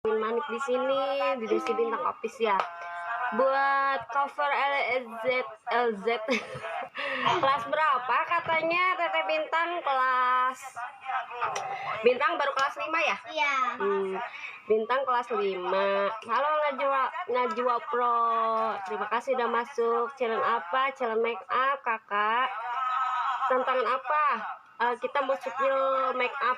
Manik di sini di Desi Bintang Office ya. Buat cover LZ kelas berapa katanya Teteh Bintang? Kelas Bintang baru kelas 5 ya? Iya. Bintang kelas 5. Halo Najwa Pro. Terima kasih udah masuk. Channel apa? Channel make up, Kakak. Tantangan apa? Kita mau spill make up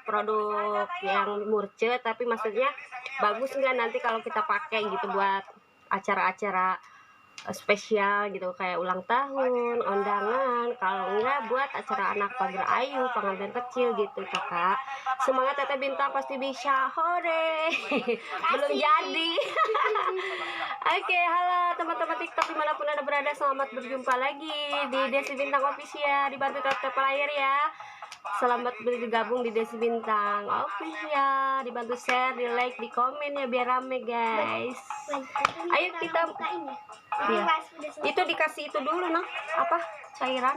produk yang murce, tapi maksudnya bagus nggak nanti kalau kita pakai gitu buat acara-acara spesial gitu, kayak ulang tahun, undangan. Kalau enggak buat acara anak pagar ayu, pengantin kecil gitu, Kakak. Semangat Teteh Bintang, pasti bisa. Hore. Belum jadi. Oke, halo teman-teman TikTok dimanapun Anda berada, selamat berjumpa lagi di Desi Bintang Official. Dibantu tap layar ya. Selamat bergabung di Desi Bintang Official. Dibantu share, di like, di komen ya biar rame guys. Ayo kita ya. Itu dikasih itu dulu noh. Apa? Cairan?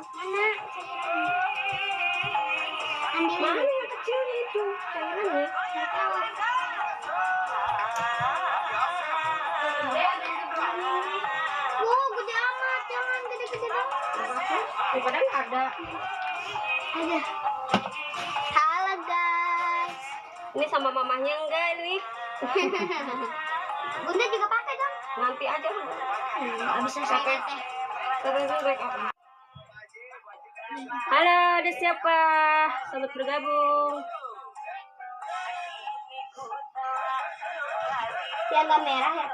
Mana yang kecil itu? Cairannya. Wow, gede amat, jangan gede-gede banget. Daripada nggak ada. Ada. Halo guys. Ini sama mamahnya enggak ini? Bunda juga pakai dong. Nanti aja. Nggak bisa saya teh. Halo, ada siapa? Selamat bergabung. Yang nggak merah ya?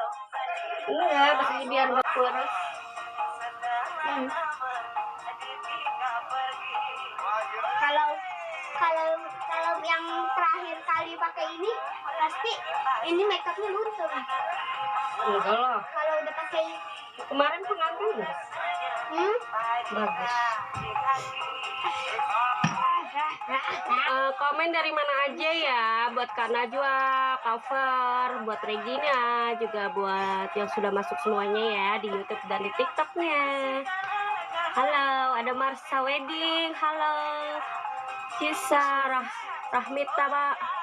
Enggak, pasti biar nggak kurus. Kalau yang terakhir kali pakai ini pasti ini makeupnya luntur. Enggak lah. Kalau udah pakai Kemarin pengantin ya? Bagus. Komen dari mana aja ya, buat Kak Najwa, cover, buat Regina, juga buat yang sudah masuk semuanya ya di YouTube dan di TikToknya. Halo, ada Marsha Wedding, halo Cisa Rahmita Pak.